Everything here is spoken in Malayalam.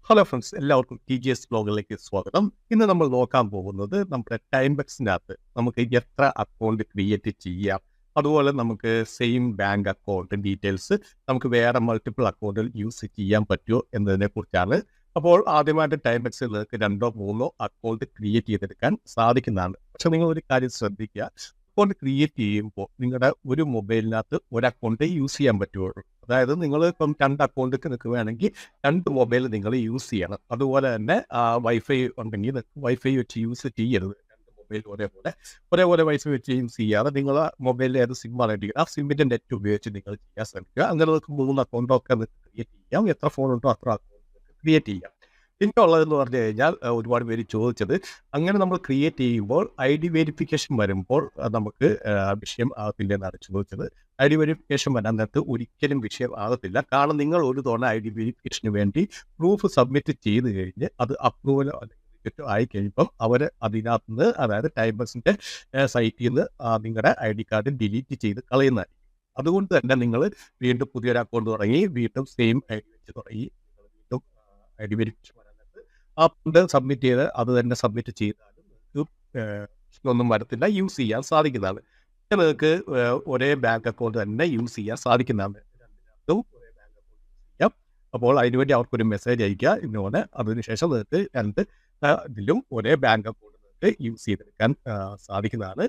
ഹലോ ഫ്രണ്ട്സ്, എല്ലാവർക്കും TGS വ്ലോഗിലേക്ക് സ്വാഗതം. ഇന്ന് നമ്മൾ നോക്കാൻ പോകുന്നത് നമ്മുടെ ടൈംബക്സിനകത്ത് നമുക്ക് എത്ര അക്കൗണ്ട് ക്രിയേറ്റ് ചെയ്യാം, അതുപോലെ നമുക്ക് സെയിം ബാങ്ക് അക്കൗണ്ട് ഡീറ്റെയിൽസ് നമുക്ക് വേറെ മൾട്ടിപ്പിൾ അക്കൗണ്ടിൽ യൂസ് ചെയ്യാൻ പറ്റുമോ എന്നതിനെ കുറിച്ചാണ്. അപ്പോൾ ആദ്യമായിട്ട് ടൈംബക്സിൽ നിങ്ങൾക്ക് 2 3 അക്കൗണ്ട് ക്രിയേറ്റ് ചെയ്തെടുക്കാൻ സാധിക്കുന്നതാണ്. പക്ഷെ നിങ്ങൾ ഒരു കാര്യം ശ്രദ്ധിക്കുക, അക്കൗണ്ട് ക്രിയേറ്റ് ചെയ്യുമ്പോൾ നിങ്ങളുടെ ഒരു മൊബൈലിനകത്ത് ഒരു അക്കൗണ്ട് യൂസ് ചെയ്യാൻ പറ്റുള്ളൂ. അതായത് നിങ്ങൾ ഇപ്പം 2 അക്കൗണ്ടൊക്കെ നിൽക്കുകയാണെങ്കിൽ 2 മൊബൈൽ നിങ്ങൾ യൂസ് ചെയ്യണം. അതുപോലെ തന്നെ വൈഫൈ ഉണ്ടെങ്കിൽ വൈഫൈ വെച്ച് യൂസ് ചെയ്യരുത്. 2 മൊബൈൽ ഒരേപോലെ വൈഫൈ വെച്ച് യൂസ് ചെയ്യാതെ നിങ്ങൾ മൊബൈലിൽ ഏത് സിമ്മാണ് എടുക്കുക, ആ സിമ്മിൻ്റെ നെറ്റ് ഉപയോഗിച്ച് നിങ്ങൾ ചെയ്യാൻ ശ്രമിക്കുക. അങ്ങനെ നിങ്ങൾക്ക് 3 അക്കൗണ്ടൊക്കെ ക്രിയേറ്റ് ചെയ്യാം. എത്ര ഫോൺ ഉണ്ടോ അത്ര അക്കൗണ്ട് ക്രിയേറ്റ് ചെയ്യാം. പിന്നെ ഉള്ളതെന്ന് പറഞ്ഞു കഴിഞ്ഞാൽ ഒരുപാട് പേര് ചോദിച്ചത്, അങ്ങനെ നമ്മൾ ക്രിയേറ്റ് ചെയ്യുമ്പോൾ ID വെരിഫിക്കേഷൻ വരുമ്പോൾ നമുക്ക് വിഷയം ആകത്തില്ലെന്നാണ് ചോദിച്ചത്. ID വെരിഫിക്കേഷൻ വരാൻ നേരത്ത് ഒരിക്കലും വിഷയം ആകത്തില്ല. കാരണം നിങ്ങൾ ഒരു തവണ ID വെരിഫിക്കേഷന് വേണ്ടി പ്രൂഫ് സബ്മിറ്റ് ചെയ്ത് കഴിഞ്ഞ് അത് അപ്രൂവലോ അല്ലെങ്കിൽ റിജക്റ്റോ ആയി കഴിയുമ്പം അവർ അതിനകത്ത് നിന്ന്, അതായത് ടൈംബക്സിൻ്റെ സൈറ്റിൽ നിന്ന് നിങ്ങളുടെ ID കാർഡ് ഡിലീറ്റ് ചെയ്ത് കളയുന്നതായിരിക്കും. അതുകൊണ്ട് തന്നെ നിങ്ങൾ വീണ്ടും പുതിയൊരു അക്കൗണ്ട് തുടങ്ങി വീണ്ടും സെയിം ID വെച്ച് തുടങ്ങി നിങ്ങൾ വീണ്ടും ID വെരിഫിക്കേഷൻ വരാൻ നേരത്ത് ആ ഫണ്ട് സബ്മിറ്റ് ചെയ്ത് അത് തന്നെ സബ്മിറ്റ് ചെയ്താലും നിങ്ങൾക്ക് ഒന്നും വരത്തില്ല, യൂസ് ചെയ്യാൻ സാധിക്കുന്നതാണ്. പിന്നെ നിങ്ങൾക്ക് ഒരേ ബാങ്ക് അക്കൗണ്ട് തന്നെ യൂസ് ചെയ്യാൻ സാധിക്കുന്നതാണ്. രണ്ടിനകത്തും ഒരേ ബാങ്ക് അക്കൗണ്ട് യൂസ് ചെയ്യാം. അപ്പോൾ അതിനുവേണ്ടി അവർക്കൊരു മെസ്സേജ് അയക്കുക ഇന്നോടെ. അതിനുശേഷം നിങ്ങൾക്ക് ഇതിലും ഒരേ ബാങ്ക് അക്കൗണ്ട് നിങ്ങൾക്ക് യൂസ് ചെയ്തെടുക്കാൻ സാധിക്കുന്നതാണ്.